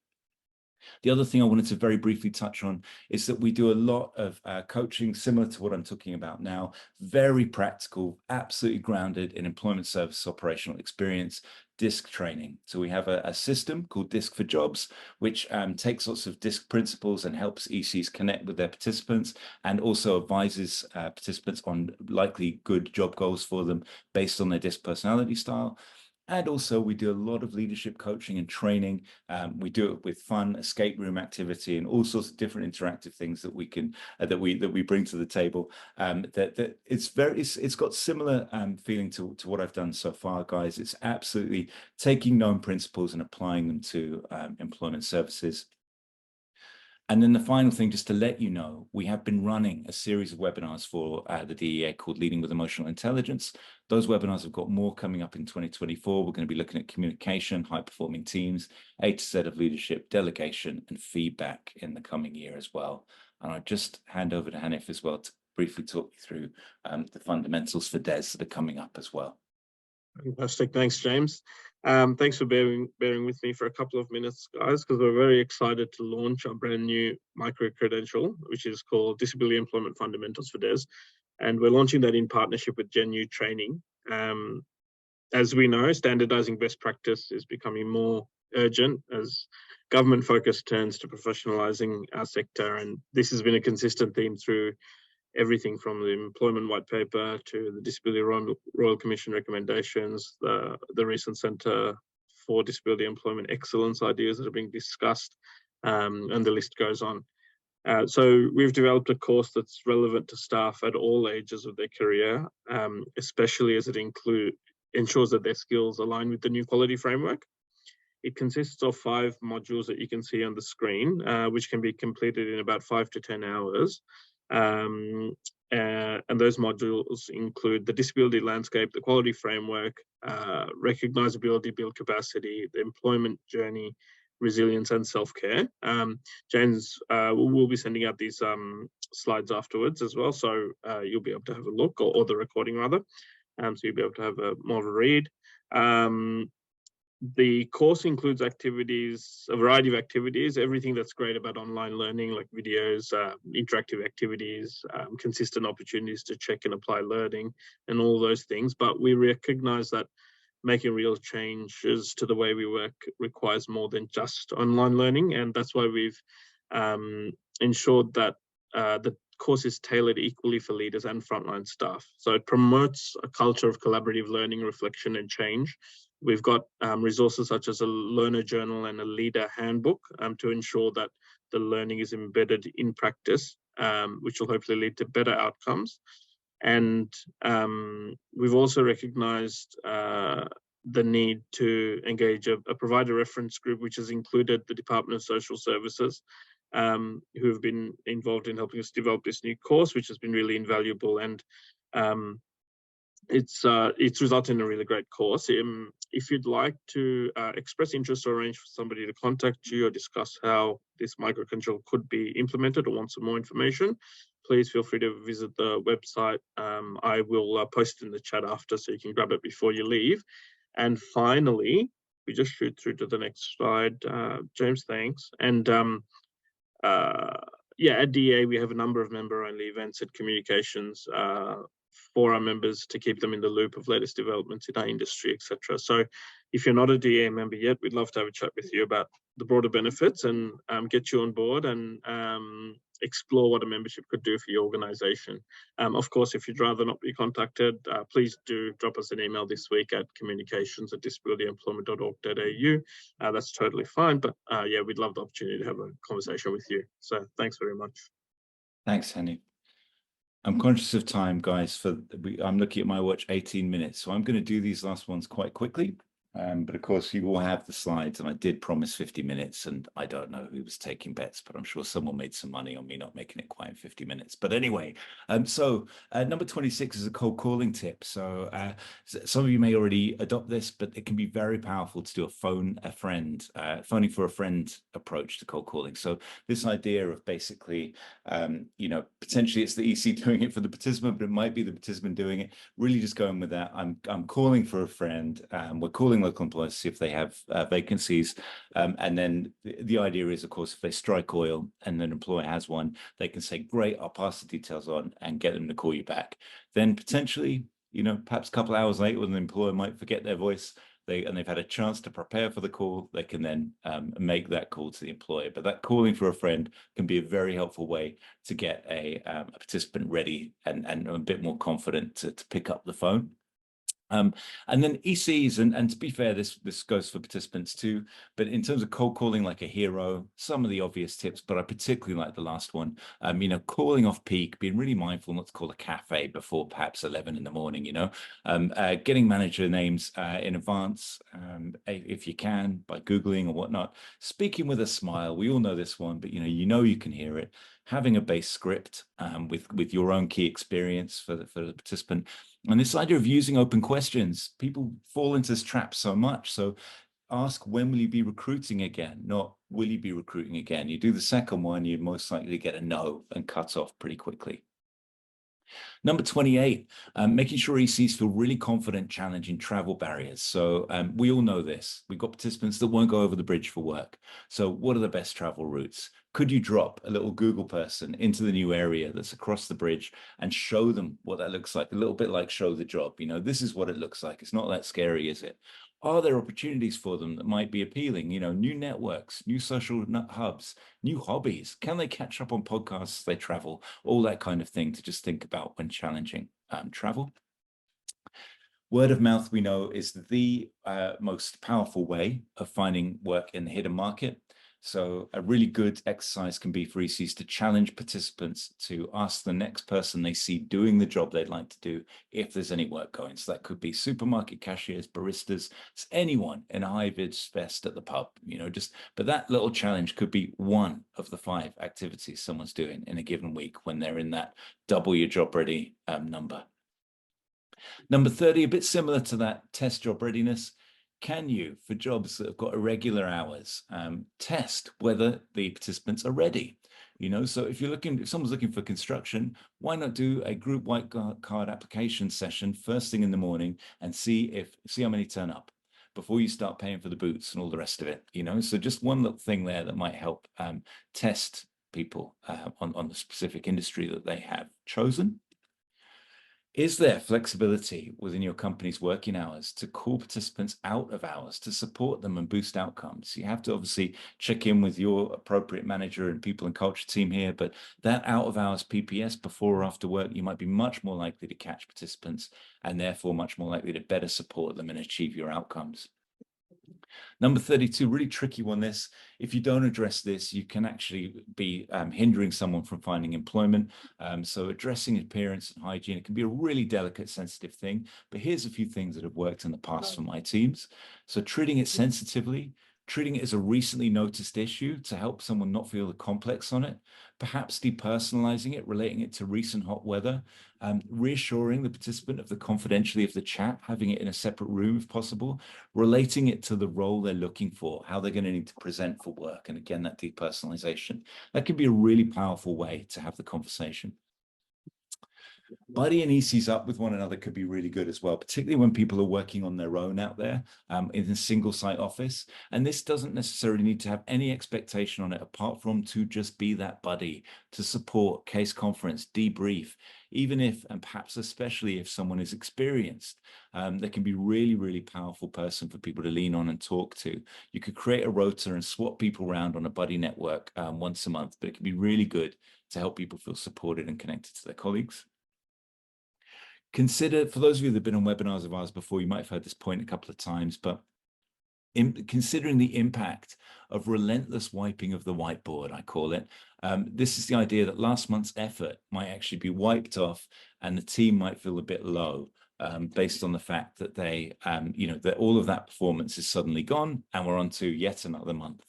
The other thing I wanted to very briefly touch on is that we do a lot of coaching similar to what I'm talking about now, very practical, absolutely grounded in employment service operational experience, DISC training. So we have a system called DISC for Jobs, which takes lots of DISC principles and helps ECs connect with their participants, and also advises participants on likely good job goals for them based on their DISC personality style. And also we do a lot of leadership coaching and training. We do it with fun escape room activity and all sorts of different interactive things that we can that we bring to the table. It's got similar feeling to what I've done so far, guys. It's absolutely taking known principles and applying them to employment services. And then the final thing, just to let you know, we have been running a series of webinars for the DEA called Leading with Emotional Intelligence. Those webinars have got more coming up in 2024. We're going to be looking at communication, high-performing teams, A to Z of leadership, delegation, and feedback in the coming year as well. And I'll just hand over to Hanif as well to briefly talk you through the fundamentals for DES that are coming up as well. Fantastic. Thanks, James. Thanks for bearing with me for a couple of minutes, guys, because we're very excited to launch our brand new micro-credential, which is called Disability Employment Fundamentals for DES. And we're launching that in partnership with GenU Training. As we know, standardizing best practice is becoming more urgent as government focus turns to professionalizing our sector. And this has been a consistent theme through everything from the employment white paper to the Disability Royal Commission recommendations, the recent Centre for Disability Employment Excellence ideas that are being discussed, and the list goes on. So we've developed a course that's relevant to staff at all ages of their career, especially as it ensures that their skills align with the new quality framework. It consists of 5 modules that you can see on the screen, which can be completed in about 5 to 10 hours. And those modules include the disability landscape, the quality framework, recognizability, build capacity, the employment journey, resilience, and self-care. James will be sending out these slides afterwards as well, so you'll be able to have a look, or the recording rather, so you'll be able to have more of a read. The course includes activities, a variety of activities, everything that's great about online learning, like videos, interactive activities, consistent opportunities to check and apply learning, and all those things. But we recognize that making real changes to the way we work requires more than just online learning. And that's why we've ensured that the course is tailored equally for leaders and frontline staff. So it promotes a culture of collaborative learning, reflection, and change. We've got resources such as a learner journal and a leader handbook to ensure that the learning is embedded in practice, which will hopefully lead to better outcomes. And we've also recognised the need to engage a provider reference group, which has included the Department of Social Services, who have been involved in helping us develop this new course, which has been really invaluable. And it's resulted in a really great course. If you'd like to express interest or arrange for somebody to contact you or discuss how this micro-control could be implemented or want some more information, please feel free to visit the website. I will post it in the chat after, so you can grab it before you leave. And finally, we just shoot through to the next slide. James, thanks. And yeah, at DEA, we have a number of member-only events and communications for our members to keep them in the loop of latest developments in our industry, etc. So if you're not a DEA member yet, we'd love to have a chat with you about the broader benefits and get you on board and explore what a membership could do for your organisation. Of course, if you'd rather not be contacted, please do drop us an email this week at communications@disabilityemployment.org.au. That's totally fine, but yeah, we'd love the opportunity to have a conversation with you. So thanks very much. Thanks, Henny. I'm conscious of time, guys. I'm looking at my watch, 18 minutes. So I'm going to do these last ones quite quickly. But of course, you will have the slides, and I did promise 50 minutes, and I don't know who was taking bets, but I'm sure someone made some money on me not making it quite in 50 minutes. But anyway, number 26 is a cold calling tip. So some of you may already adopt this, but it can be very powerful to do a phoning for a friend approach to cold calling. So this idea of basically, potentially it's the EC doing it for the participant, but it might be the participant doing it. Really just going with that. I'm calling for a friend. We're calling local employers to see if they have vacancies. And then the idea is, of course, if they strike oil and an employer has one, they can say, great, I'll pass the details on and get them to call you back. Then potentially, perhaps a couple of hours later when the employer might forget their voice, they've had a chance to prepare for the call, they can then make that call to the employer. But that calling for a friend can be a very helpful way to get a participant ready and a bit more confident to pick up the phone. And then ECs, and to be fair, this goes for participants too, but in terms of cold calling like a hero, some of the obvious tips, but I particularly like the last one, calling off peak, being really mindful not to call a cafe before perhaps 11 in the morning, getting manager names in advance, if you can, by Googling or whatnot, speaking with a smile. We all know this one, but you can hear it. Having a base script with your own key experience for the participant. And this idea of using open questions, people fall into this trap so much. So ask, when will you be recruiting again? Not, will you be recruiting again? You do the second one, you're most likely to get a no and cut off pretty quickly. Number 28, making sure ECs feel really confident challenging travel barriers. So we all know this. We've got participants that won't go over the bridge for work. So what are the best travel routes? Could you drop a little Google person into the new area that's across the bridge and show them what that looks like? A little bit like show the job. This is what it looks like. It's not that scary, is it? Are there opportunities for them that might be appealing? New networks, new social hubs, new hobbies? Can they catch up on podcasts as they travel? All that kind of thing to just think about when challenging travel. Word of mouth, we know, is the most powerful way of finding work in the hidden market. So a really good exercise can be for ECs to challenge participants to ask the next person they see doing the job they'd like to do if there's any work going. So that could be supermarket cashiers, baristas, it's anyone in a high-vis vest at the pub, but that little challenge could be one of the 5 activities someone's doing in a given week when they're in that double your job ready number. Number 30, a bit similar to that test job readiness. Can you, for jobs that have got irregular hours, test whether the participants are ready? So if someone's looking for construction, why not do a group white card application session first thing in the morning and see how many turn up before you start paying for the boots and all the rest of it, So just one little thing there that might help test people on the specific industry that they have chosen. Is there flexibility within your company's working hours to call participants out of hours to support them and boost outcomes? You have to obviously check in with your appropriate manager and people and culture team here, but that out of hours PPS before or after work, you might be much more likely to catch participants and therefore much more likely to better support them and achieve your outcomes. Number 32, really tricky one. This, if you don't address this, you can actually be hindering someone from finding employment. So addressing appearance and hygiene, it can be a really delicate, sensitive thing. But here's a few things that have worked in the past for my teams. So treating it sensitively, treating it as a recently noticed issue to help someone not feel the complex on it, perhaps depersonalizing it, relating it to recent hot weather, reassuring the participant of the confidentiality of the chat, having it in a separate room if possible, relating it to the role they're looking for, how they're going to need to present for work. And again, that depersonalization, that can be a really powerful way to have the conversation. Buddying ECs up with one another could be really good as well, particularly when people are working on their own out there in a single site office. And this doesn't necessarily need to have any expectation on it apart from to just be that buddy, to support, case conference, debrief, even if, and perhaps especially if someone is experienced, they can be really, really powerful person for people to lean on and talk to. You could create a rota and swap people around on a buddy network once a month, but it can be really good to help people feel supported and connected to their colleagues. Consider, for those of you that have been on webinars of ours before, you might have heard this point a couple of times, but considering the impact of relentless wiping of the whiteboard, I call it, this is the idea that last month's effort might actually be wiped off and the team might feel a bit low. based on the fact that they, that all of that performance is suddenly gone and we're on to yet another month,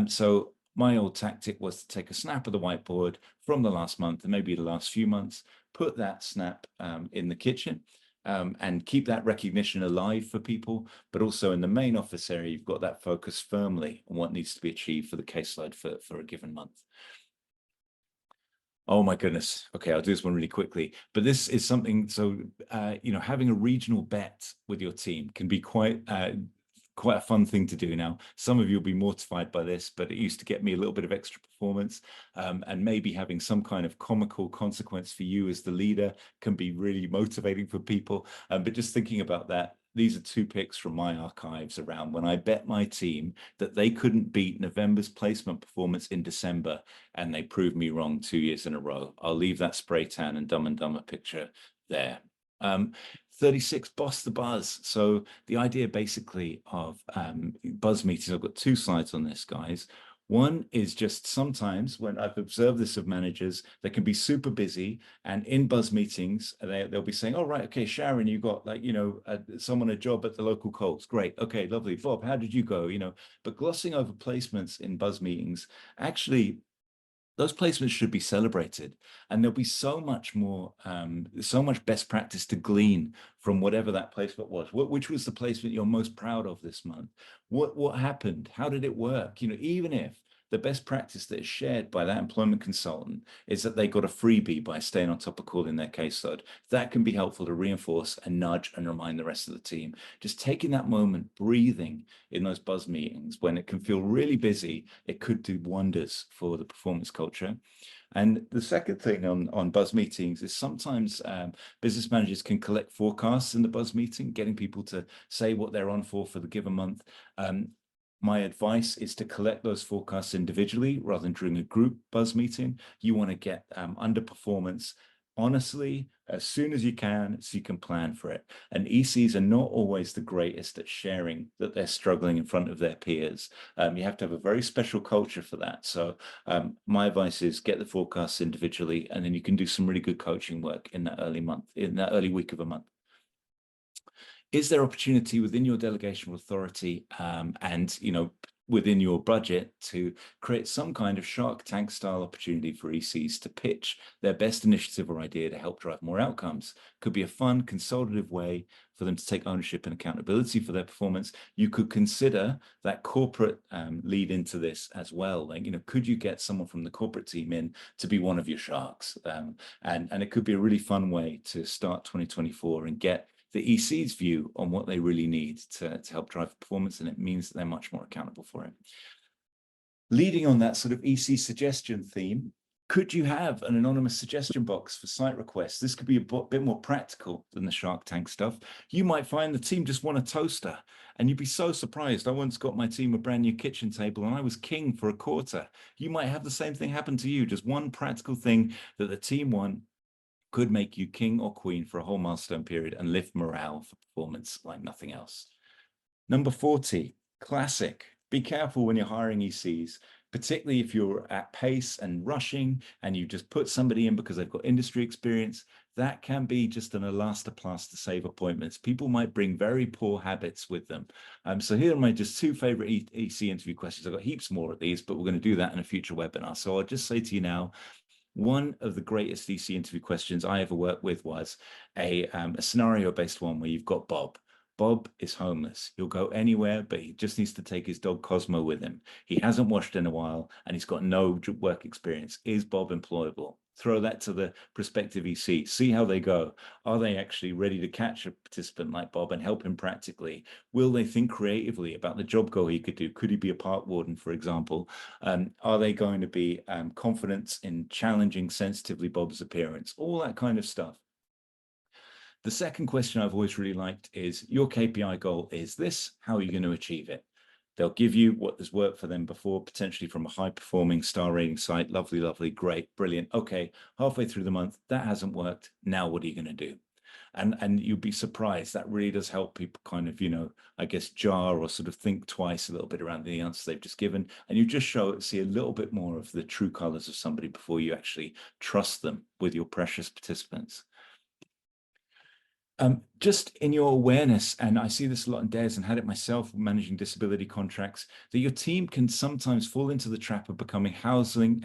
So my old tactic was to take a snap of the whiteboard from the last month and maybe the last few months, put that snap in the kitchen, and keep that recognition alive for people, but also in the main office area, you've got that focus firmly on what needs to be achieved for the caseload for a given month. Oh my goodness. Okay, I'll do this one really quickly. But this is something, so, having a regional bet with your team can be quite a fun thing to do now. Some of you will be mortified by this, but it used to get me a little bit of extra performance. And maybe having some kind of comical consequence for you as the leader can be really motivating for people. But just thinking about that, these are 2 picks from my archives around when I bet my team that they couldn't beat November's placement performance in December, and they proved me wrong 2 years in a row. I'll leave that spray tan and Dumb and Dumber picture there. 36, boss the buzz. So the idea basically of buzz meetings, I've got 2 slides on this, guys. One is just sometimes when I've observed this of managers, they can be super busy, and in buzz meetings, they'll be saying, oh, right, okay, Sharon, you got someone a job at the local Colts. Great. Okay, lovely. Bob, how did you go? But glossing over placements in buzz meetings, actually, those placements should be celebrated, and there'll be so much more, so much best practice to glean from whatever that placement was. Which was the placement you're most proud of this month? What happened? How did it work? Even if the best practice that is shared by that employment consultant is that they got a freebie by staying on top of calling their caseload, that can be helpful to reinforce and nudge and remind the rest of the team. Just taking that moment, breathing in those buzz meetings when it can feel really busy, it could do wonders for the performance culture. And the second thing on buzz meetings is sometimes business managers can collect forecasts in the buzz meeting, getting people to say what they're on for the given month. My advice is to collect those forecasts individually rather than during a group buzz meeting. You want to get underperformance honestly as soon as you can, so you can plan for it. And ECs are not always the greatest at sharing that they're struggling in front of their peers. You have to have a very special culture for that. So my advice is get the forecasts individually, and then you can do some really good coaching work in that early week of a month. Is there opportunity within your delegation of authority and within your budget to create some kind of Shark Tank style opportunity for ECs to pitch their best initiative or idea to help drive more outcomes? Could be a fun, consultative way for them to take ownership and accountability for their performance. You could consider that corporate lead into this as well. Could you get someone from the corporate team in to be one of your sharks? And it could be a really fun way to start 2024 and get the EC's view on what they really need to help drive performance, and it means that they're much more accountable for it. Leading on that sort of EC suggestion theme, could you have an anonymous suggestion box for site requests? This could be a bit more practical than the Shark Tank stuff. You might find the team just want a toaster, and you'd be so surprised. I once got my team a brand new kitchen table, and I was king for a quarter. You might have the same thing happen to you. Just one practical thing that the team want could make you king or queen for a whole milestone period and lift morale for performance like nothing else. Number 40, classic. Be careful when you're hiring ECs, particularly if you're at pace and rushing and you just put somebody in because they've got industry experience. That can be just an elastoplast to save appointments. People might bring very poor habits with them. So here are my just 2 favorite EC interview questions. I've got heaps more of these, but we're going to do that in a future webinar. So I'll just say to you now, one of the greatest EC interview questions I ever worked with was a scenario-based one where you've got Bob. Bob is homeless. He'll go anywhere, but he just needs to take his dog Cosmo with him. He hasn't washed in a while, and he's got no work experience. Is Bob employable? Throw that to the prospective EC. See how they go. Are they actually ready to catch a participant like Bob and help him practically? Will they think creatively about the job goal he could do? Could he be a park warden, for example? Are they going to be confident in challenging sensitively Bob's appearance? All that kind of stuff. The second question I've always really liked is, your KPI goal is this. How are you going to achieve it? They'll give you what has worked for them before, potentially from a high-performing star rating site. Lovely, lovely, great, brilliant. Okay, halfway through the month, that hasn't worked. Now what are you going to do? And you'll be surprised. That really does help people kind of, I guess, jar or sort of think twice a little bit around the answer they've just given. And you just see a little bit more of the true colors of somebody before you actually trust them with your precious participants. Just in your awareness, and I see this a lot in DES and had it myself managing disability contracts, that your team can sometimes fall into the trap of becoming housing,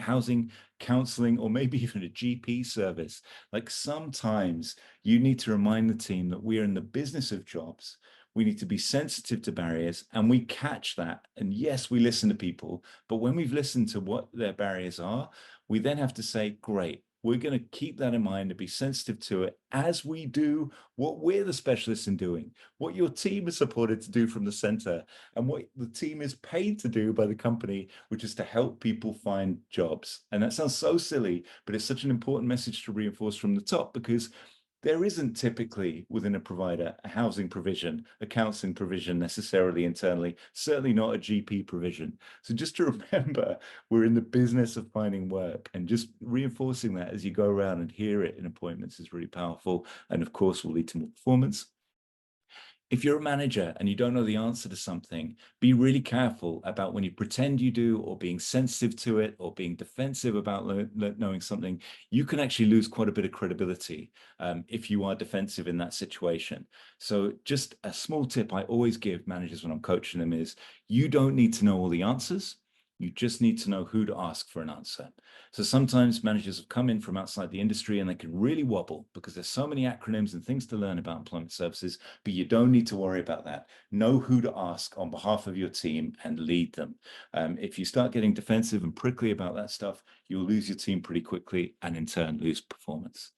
counseling, or maybe even a GP service. Like sometimes you need to remind the team that we are in the business of jobs. We need to be sensitive to barriers, and we catch that. And yes, we listen to people, but when we've listened to what their barriers are, we then have to say, great, we're going to keep that in mind and be sensitive to it as we do what we're the specialists in doing, what your team is supported to do from the center, and what the team is paid to do by the company, which is to help people find jobs. And that sounds so silly, but it's such an important message to reinforce from the top, because there isn't typically within a provider a housing provision, a counseling provision necessarily internally, certainly not a GP provision. So just to remember, we're in the business of finding work, and just reinforcing that as you go around and hear it in appointments is really powerful, and of course will lead to more performance. If you're a manager and you don't know the answer to something, be really careful about when you pretend you do, or being sensitive to it, or being defensive about knowing something. You can actually lose quite a bit of credibility if you are defensive in that situation. So just a small tip I always give managers when I'm coaching them is, you don't need to know all the answers. You just need to know who to ask for an answer. So sometimes managers have come in from outside the industry and they can really wobble because there's so many acronyms and things to learn about employment services, but you don't need to worry about that. Know who to ask on behalf of your team and lead them. If you start getting defensive and prickly about that stuff, you'll lose your team pretty quickly and in turn lose performance.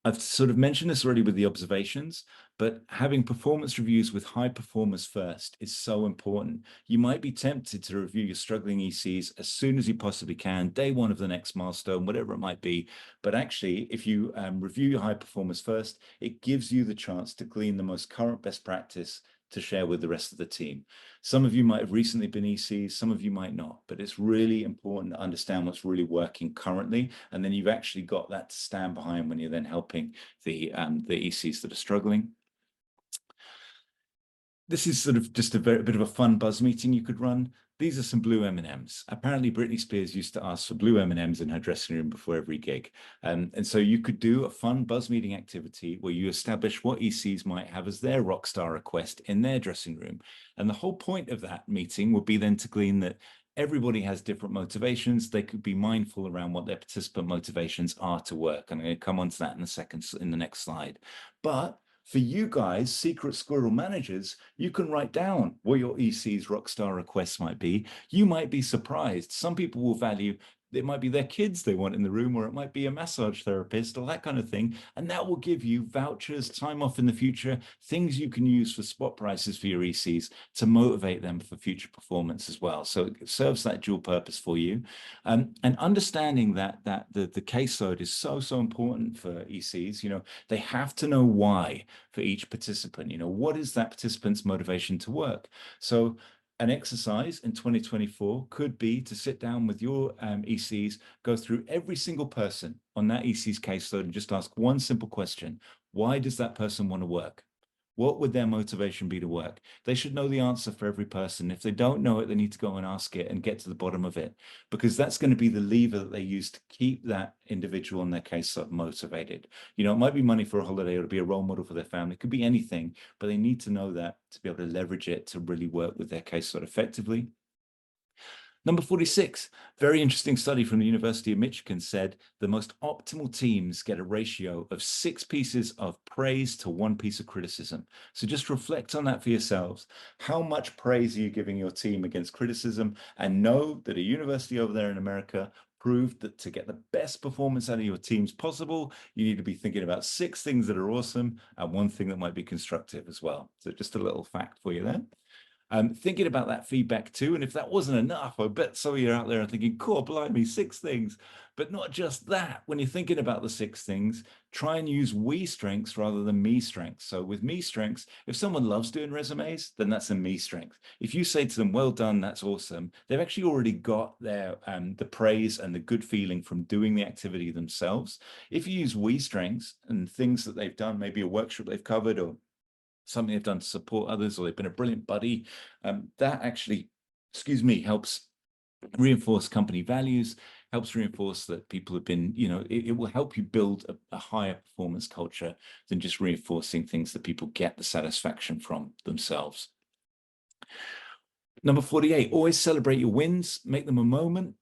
I've sort of mentioned this already with the observations, but having performance reviews with high performers first is so important. You might be tempted to review your struggling ECs as soon as you possibly can, day one of the next milestone, whatever it might be. But actually, if you review your high performers first, it gives you the chance to glean the most current best practice to share with the rest of the team. Some of you might have recently been ECs, some of you might not, but it's really important to understand what's really working currently, and then you've actually got that to stand behind when you're then helping the ECs that are struggling. This is sort of just a bit of a fun buzz meeting you could run. These are some blue M&Ms. Apparently, Britney Spears used to ask for blue M&Ms in her dressing room before every gig. And so you could do a fun buzz meeting activity where you establish what ECs might have as their rock star request in their dressing room. And the whole point of that meeting would be then to glean that everybody has different motivations. They could be mindful around what their participant motivations are to work. And I'm going to come on to that in the next slide. But for you guys, secret squirrel managers, you can write down what your EC's rockstar requests might be. You might be surprised. Some people will value, it might be their kids they want in the room, or it might be a massage therapist or that kind of thing. And that will give you vouchers, time off in the future, things you can use for spot prices for your ECs to motivate them for future performance as well. So it serves that dual purpose for you. And understanding that the caseload is so important for ECs. You know, they have to know why for each participant. You know, what is that participant's motivation to work? So an exercise in 2024 could be to sit down with your ECs, go through every single person on that EC's caseload and just ask one simple question. Why does that person want to work? What would their motivation be to work? They should know the answer for every person. If they don't know it, they need to go and ask it and get to the bottom of it, because that's going to be the lever that they use to keep that individual in their case motivated. You know, it might be money for a holiday or to be a role model for their family. It could be anything, but they need to know that to be able to leverage it to really work with their caseload effectively. Number 46, very interesting study from the University of Michigan said the most optimal teams get a ratio of 6 pieces of praise to 1 piece of criticism. So just reflect on that for yourselves. How much praise are you giving your team against criticism? And know that a university over there in America proved that to get the best performance out of your teams possible, you need to be thinking about 6 things that are awesome and 1 thing that might be constructive as well. So just a little fact for you there. Thinking about that feedback too, and if that wasn't enough, I bet some of you out there are thinking, cool, blimey, 6 things. But not just that. When you're thinking about the 6 things, try and use we strengths rather than me strengths. So with me strengths, if someone loves doing resumes, then that's a me strength. If you say to them, well done, that's awesome, they've actually already got their the praise and the good feeling from doing the activity themselves. If you use we strengths and things that they've done, maybe a workshop they've covered or something they've done to support others, or they've been a brilliant buddy, that actually, helps Reinforce company values, helps reinforce that people have been, it will help you build a higher performance culture than just reinforcing things that people get the satisfaction from themselves. Number 48, always celebrate your wins, make them a moment.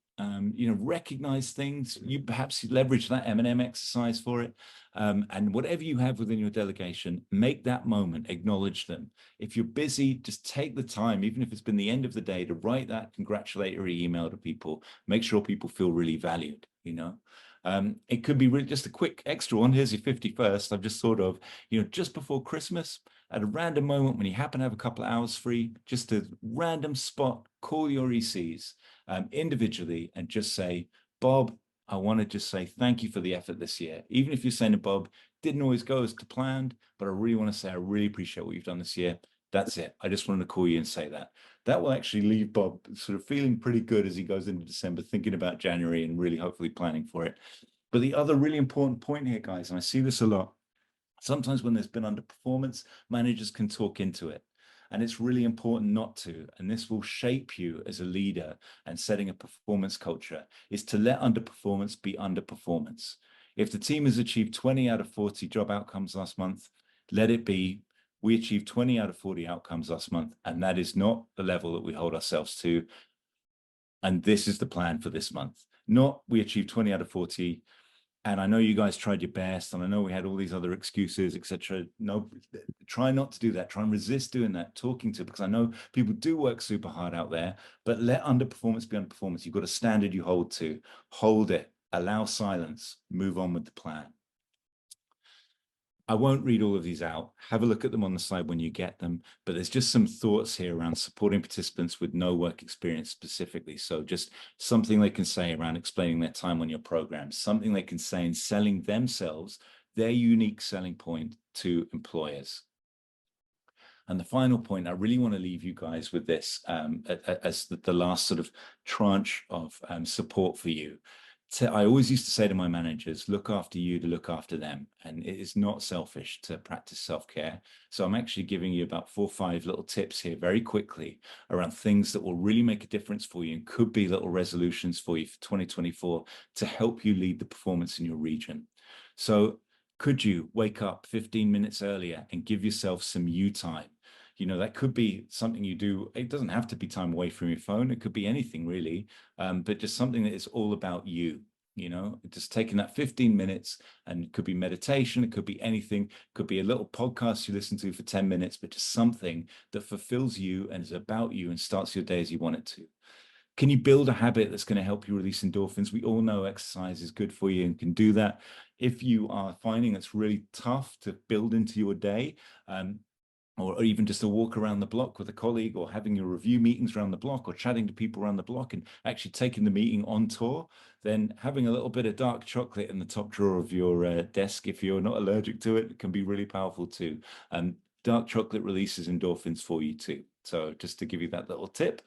Recognize things. You perhaps leverage that M&M exercise for it. And whatever you have within your delegation, make that moment, acknowledge them. If you're busy, just take the time, even if it's been the end of the day, to write that congratulatory email to people. Make sure people feel really valued, It could be really just a quick extra one. Here's your 51st. I've just thought of, just before Christmas, at a random moment when you happen to have a couple of hours free, just a random spot, call your ECs individually and just say, Bob, I want to just say thank you for the effort this year. Even if you're saying to Bob, didn't always go as to planned, but I really want to say I really appreciate what you've done this year. That's it. I just wanted to call you and say that. That will actually leave Bob sort of feeling pretty good as he goes into December, thinking about January and really hopefully planning for it. But the other really important point here, guys, and I see this a lot, sometimes when there's been underperformance, managers can talk into it. And it's really important not to. And this will shape you as a leader and setting a performance culture, is to let underperformance be underperformance. If the team has achieved 20 out of 40 job outcomes last month, let it be. We achieved 20 out of 40 outcomes last month, and that is not the level that we hold ourselves to. And this is the plan for this month. Not we achieved 20 out of 40. And I know you guys tried your best, and I know we had all these other excuses, etc. No, try not to do that. Try and resist doing that, talking to, because I know people do work super hard out there, but let underperformance be underperformance. You've got a standard you hold to. Hold it. Allow silence. Move on with the plan. I won't read all of these out. Have a look at them on the side when you get them, but there's just some thoughts here around supporting participants with no work experience specifically. So just something they can say around explaining their time on your program, something they can say in selling themselves, their unique selling point to employers. And the final point, I really want to leave you guys with this as the last sort of tranche of support for you. I always used to say to my managers, look after you to look after them. And it is not selfish to practice self-care. So I'm actually giving you about 4 or 5 little tips here very quickly around things that will really make a difference for you and could be little resolutions for you for 2024 to help you lead the performance in your region. So could you wake up 15 minutes earlier and give yourself some you time? That could be something you do. It doesn't have to be time away from your phone. It could be anything really, but just something that is all about you. Just taking that 15 minutes, and it could be meditation. It could be anything. It could be a little podcast you listen to for 10 minutes, but just something that fulfills you and is about you and starts your day as you want it to. Can you build a habit that's going to help you release endorphins? We all know exercise is good for you and can do that. If you are finding it's really tough to build into your day, or even just a walk around the block with a colleague, or having your review meetings around the block, or chatting to people around the block and actually taking the meeting on tour, then having a little bit of dark chocolate in the top drawer of your desk, if you're not allergic to it, can be really powerful too. Dark chocolate releases endorphins for you too. So just to give you that little tip.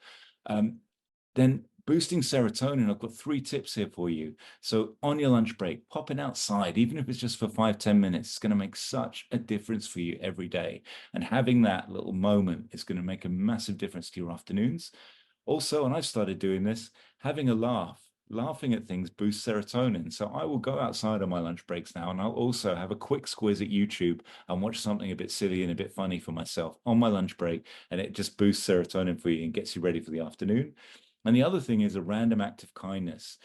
Then boosting serotonin, I've got 3 tips here for you. So on your lunch break, popping outside, even if it's just for 5-10 minutes, it's going to make such a difference for you every day. And having that little moment is going to make a massive difference to your afternoons. Also, and I've started doing this, having a laugh. Laughing at things boosts serotonin. So I will go outside on my lunch breaks now, and I'll also have a quick squiz at YouTube and watch something a bit silly and a bit funny for myself on my lunch break. And it just boosts serotonin for you and gets you ready for the afternoon. And the other thing is a random act of kindness.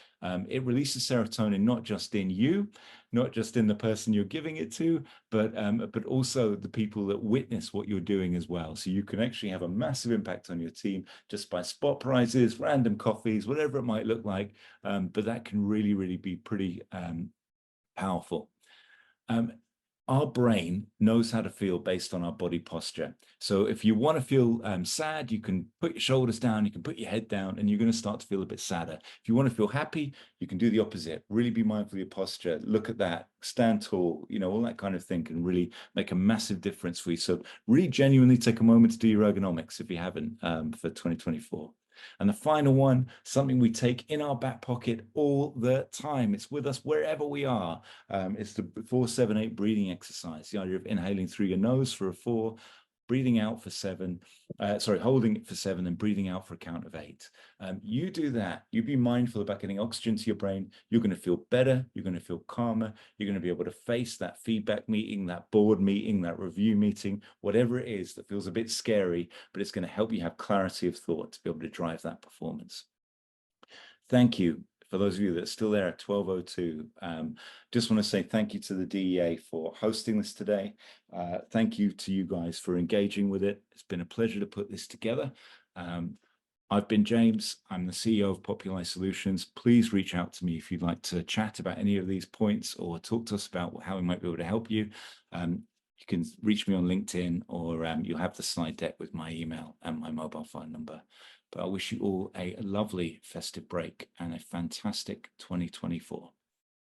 It releases serotonin not just in you, not just in the person you're giving it to, but also the people that witness what you're doing as well. So you can actually have a massive impact on your team just by spot prizes, random coffees, whatever it might look like. But that can really, really be pretty powerful. Our brain knows how to feel based on our body posture. So if you want to feel sad, you can put your shoulders down, you can put your head down, and you're going to start to feel a bit sadder. If you want to feel happy, you can do the opposite. Really be mindful of your posture. Look at that. Stand tall. All that kind of thing can really make a massive difference for you. So really genuinely take a moment to do your ergonomics if you haven't for 2024. And the final one, something we take in our back pocket all the time. It's with us wherever we are. It's the 4-7-8 breathing exercise. The idea of inhaling through your nose for a 4, breathing out for 7, holding it for 7 and breathing out for a count of 8. You do that, you be mindful about getting oxygen to your brain, you're going to feel better, you're going to feel calmer, you're going to be able to face that feedback meeting, that board meeting, that review meeting, whatever it is that feels a bit scary, but it's going to help you have clarity of thought to be able to drive that performance. Thank you. For those of you that are still there at 12:02, just want to say thank you to the DEA for hosting this today. Thank you to you guys for engaging with it. It's been a pleasure to put this together. I've been James. I'm the CEO of Populi Solutions. Please reach out to me if you'd like to chat about any of these points or talk to us about how we might be able to help you. You can reach me on LinkedIn, or you'll have the slide deck with my email and my mobile phone number. But I wish you all a lovely festive break and a fantastic 2024.